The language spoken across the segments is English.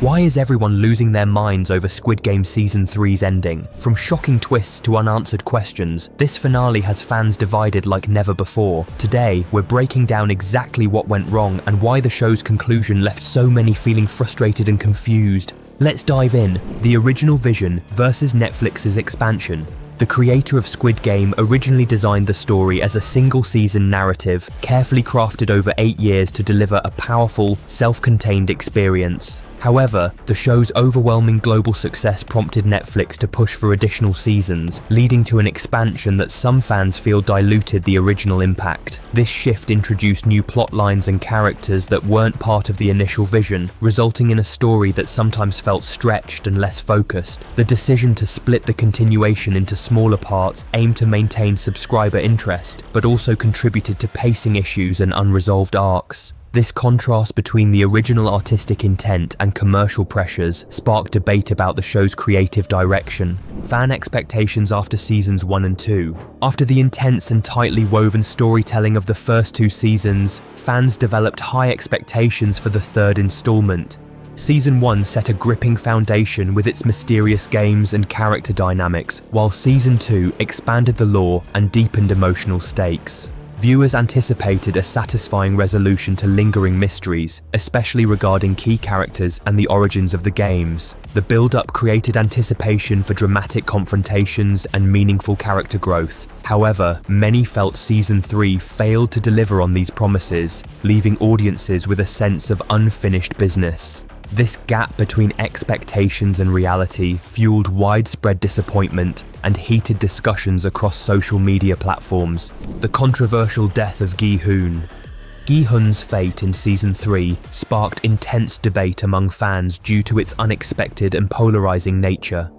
Why is everyone losing their minds over Squid Game Season 3's ending? From shocking twists to unanswered questions, this finale has fans divided like never before. Today, we're breaking down exactly what went wrong and why the show's conclusion left so many feeling frustrated and confused. Let's dive in. The original vision versus Netflix's expansion. The creator of Squid Game originally designed the story as a single-season narrative, carefully crafted over 8 years to deliver a powerful, self-contained experience. However, the show's overwhelming global success prompted Netflix to push for additional seasons, leading to an expansion that some fans feel diluted the original impact. This shift introduced new plot lines and characters that weren't part of the initial vision, resulting in a story that sometimes felt stretched and less focused. The decision to split the continuation into smaller parts aimed to maintain subscriber interest, but also contributed to pacing issues and unresolved arcs. This contrast between the original artistic intent and commercial pressures sparked debate about the show's creative direction. Fan expectations after seasons 1 and 2. After the intense and tightly woven storytelling of the first 2 seasons, fans developed high expectations for the third installment. Season 1 set a gripping foundation with its mysterious games and character dynamics, while Season 2 expanded the lore and deepened emotional stakes. Viewers anticipated a satisfying resolution to lingering mysteries, especially regarding key characters and the origins of the games. The build-up created anticipation for dramatic confrontations and meaningful character growth. However, many felt Season 3 failed to deliver on these promises, leaving audiences with a sense of unfinished business. This gap between expectations and reality fueled widespread disappointment and heated discussions across social media platforms. The controversial death of Gi-hun. Gi-hun's fate in Season 3 sparked intense debate among fans due to its unexpected and polarizing nature.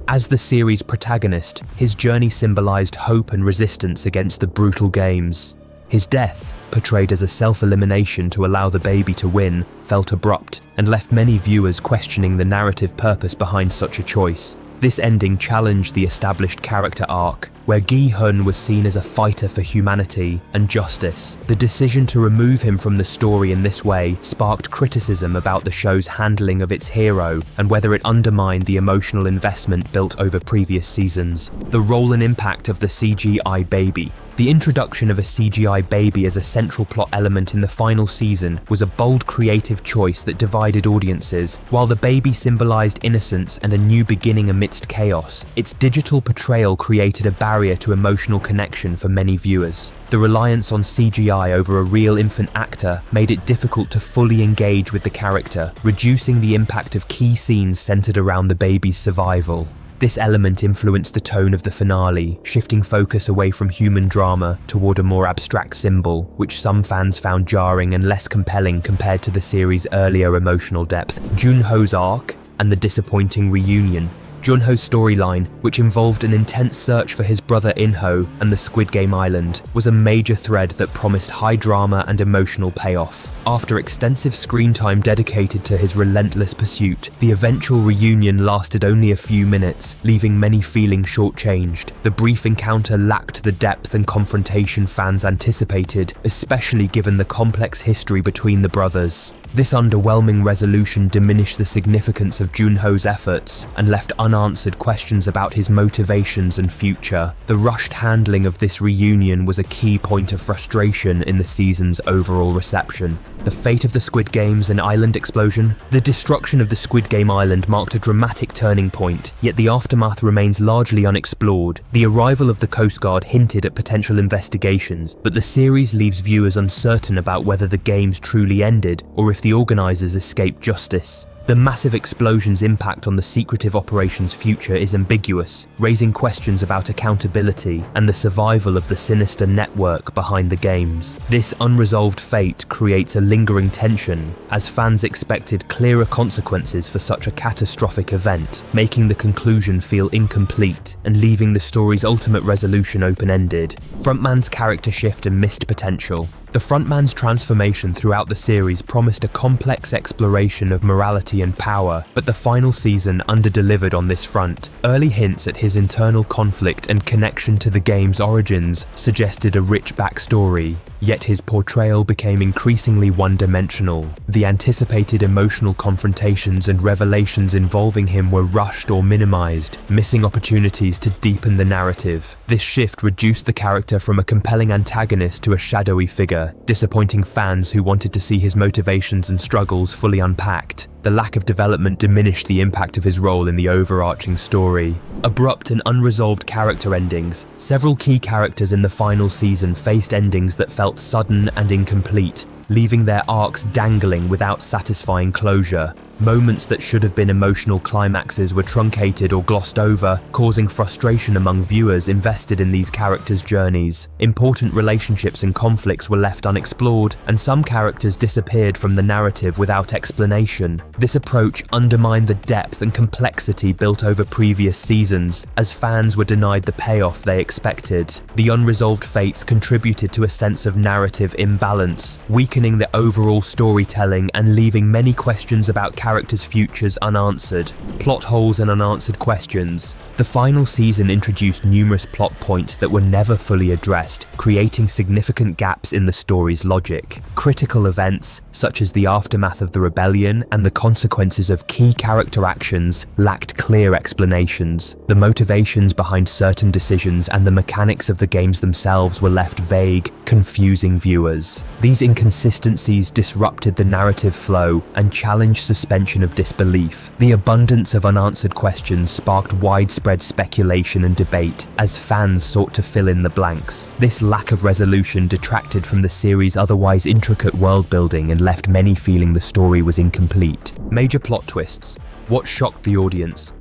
As the series' protagonist, his journey symbolized hope and resistance against the brutal games. His death, portrayed as a self-elimination to allow the baby to win, felt abrupt and left many viewers questioning the narrative purpose behind such a choice. This ending challenged the established character arc, where Gi-hun was seen as a fighter for humanity and justice. The decision to remove him from the story in this way sparked criticism about the show's handling of its hero and whether it undermined the emotional investment built over previous seasons. The role and impact of the CGI baby. The introduction of a CGI baby as a central plot element in the final season was a bold creative choice that divided audiences. While the baby symbolized innocence and a new beginning amidst chaos, its digital portrayal created a barrier to emotional connection for many viewers. The reliance on CGI over a real infant actor made it difficult to fully engage with the character, reducing the impact of key scenes centered around the baby's survival. This element influenced the tone of the finale, shifting focus away from human drama toward a more abstract symbol, which some fans found jarring and less compelling compared to the series' earlier emotional depth. Jun-ho's arc and the disappointing reunion. Jun-ho's storyline, which involved an intense search for his brother In-ho and the Squid Game island, was a major thread that promised high drama and emotional payoff. After extensive screen time dedicated to his relentless pursuit, the eventual reunion lasted only a few minutes, leaving many feeling shortchanged. The brief encounter lacked the depth and confrontation fans anticipated, especially given the complex history between the brothers. This underwhelming resolution diminished the significance of Jun-ho's efforts and left unanswered questions about his motivations and future. The rushed handling of this reunion was a key point of frustration in the season's overall reception. The fate of the Squid Games and island explosion. The destruction of the Squid Game island marked a dramatic turning point, yet the aftermath remains largely unexplored. The arrival of the Coast Guard hinted at potential investigations, but the series leaves viewers uncertain about whether the games truly ended or if the organizers escaped justice. The massive explosion's impact on the secretive operation's future is ambiguous, raising questions about accountability and the survival of the sinister network behind the games. This unresolved fate creates a lingering tension, as fans expected clearer consequences for such a catastrophic event, making the conclusion feel incomplete and leaving the story's ultimate resolution open-ended. Frontman's character shift and missed potential. The frontman's transformation throughout the series promised a complex exploration of morality and power, but the final season underdelivered on this front. Early hints at his internal conflict and connection to the game's origins suggested a rich backstory. yet his portrayal became increasingly one-dimensional. The anticipated emotional confrontations and revelations involving him were rushed or minimized, missing opportunities to deepen the narrative. This shift reduced the character from a compelling antagonist to a shadowy figure, disappointing fans who wanted to see his motivations and struggles fully unpacked. The lack of development diminished the impact of his role in the overarching story. Abrupt and unresolved character endings. Several key characters in the final season faced endings that felt sudden and incomplete, leaving their arcs dangling without satisfying closure. Moments that should have been emotional climaxes were truncated or glossed over, causing frustration among viewers invested in these characters' journeys. Important relationships and conflicts were left unexplored, and some characters disappeared from the narrative without explanation. This approach undermined the depth and complexity built over previous seasons, as fans were denied the payoff they expected. The unresolved fates contributed to a sense of narrative imbalance, weakening the overall storytelling and leaving many questions about characters' futures unanswered. Plot holes and unanswered questions. The final season introduced numerous plot points that were never fully addressed, creating significant gaps in the story's logic. Critical events, such as the aftermath of the rebellion and the consequences of key character actions, lacked clear explanations. The motivations behind certain decisions and the mechanics of the games themselves were left vague, confusing viewers. These inconsistencies disrupted the narrative flow and challenged suspension of disbelief. The abundance of unanswered questions sparked widespread speculation and debate as fans sought to fill in the blanks. This lack of resolution detracted from the series' otherwise intricate world building and left many feeling the story was incomplete. Major plot twists. What shocked the audience?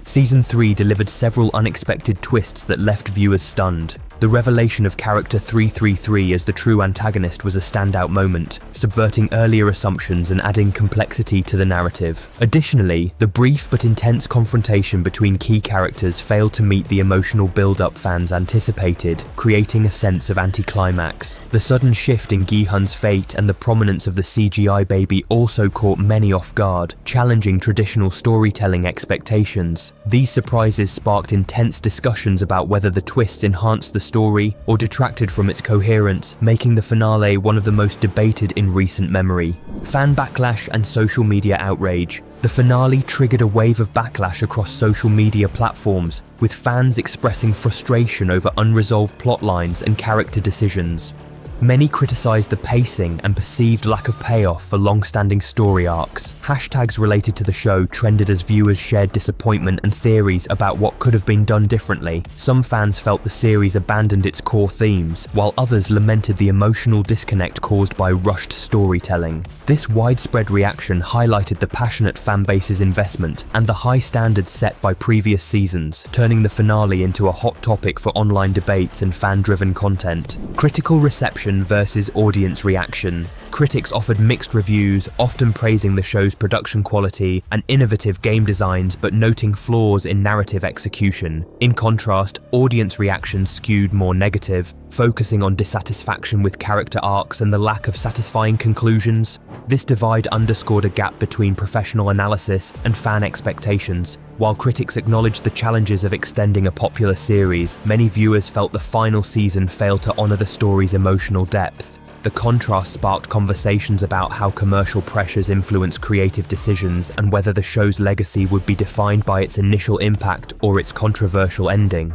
Season 3 delivered several unexpected twists that left viewers stunned. The revelation of character 333 as the true antagonist was a standout moment, subverting earlier assumptions and adding complexity to the narrative. Additionally, the brief but intense confrontation between key characters failed to meet the emotional build-up fans anticipated, creating a sense of anticlimax. The sudden shift in Gi-hun's fate and the prominence of the CGI baby also caught many off guard, challenging traditional storytelling expectations. These surprises sparked intense discussions about whether the twists enhanced the story or detracted from its coherence, making the finale one of the most debated in recent memory. Fan backlash and social media outrage. The finale triggered a wave of backlash across social media platforms, with fans expressing frustration over unresolved plotlines and character decisions. Many criticized the pacing and perceived lack of payoff for long-standing story arcs. Hashtags related to the show trended as viewers shared disappointment and theories about what could have been done differently. Some fans felt the series abandoned its core themes, while others lamented the emotional disconnect caused by rushed storytelling. This widespread reaction highlighted the passionate fanbase's investment and the high standards set by previous seasons, turning the finale into a hot topic for online debates and fan-driven content. Critical reception versus audience reaction. Critics offered mixed reviews, often praising the show's production quality and innovative game designs but noting flaws in narrative execution. In contrast, audience reactions skewed more negative, focusing on dissatisfaction with character arcs and the lack of satisfying conclusions. This divide underscored a gap between professional analysis and fan expectations. While critics acknowledged the challenges of extending a popular series, many viewers felt the final season failed to honor the story's emotional depth. The contrast sparked conversations about how commercial pressures influence creative decisions and whether the show's legacy would be defined by its initial impact or its controversial ending.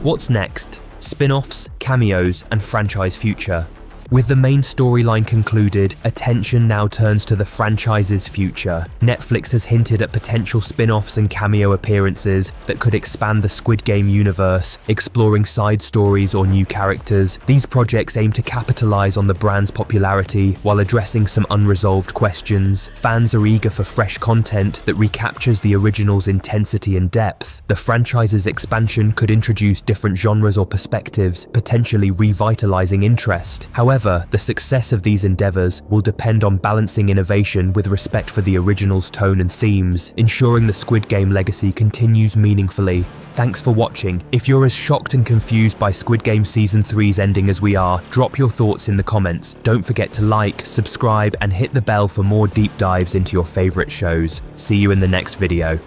What's next? Spin-offs, cameos, and franchise future. With the main storyline concluded, attention now turns to the franchise's future. Netflix has hinted at potential spin-offs and cameo appearances that could expand the Squid Game universe, exploring side stories or new characters. These projects aim to capitalize on the brand's popularity while addressing some unresolved questions. Fans are eager for fresh content that recaptures the original's intensity and depth. The franchise's expansion could introduce different genres or perspectives, potentially revitalizing interest. However, the success of these endeavors will depend on balancing innovation with respect for the original's tone and themes, ensuring the Squid Game legacy continues meaningfully. Thanks for watching. If you're as shocked and confused by Squid Game Season 3's ending as we are, drop your thoughts in the comments. Don't forget to like, subscribe, and hit the bell for more deep dives into your favorite shows. See you in the next video.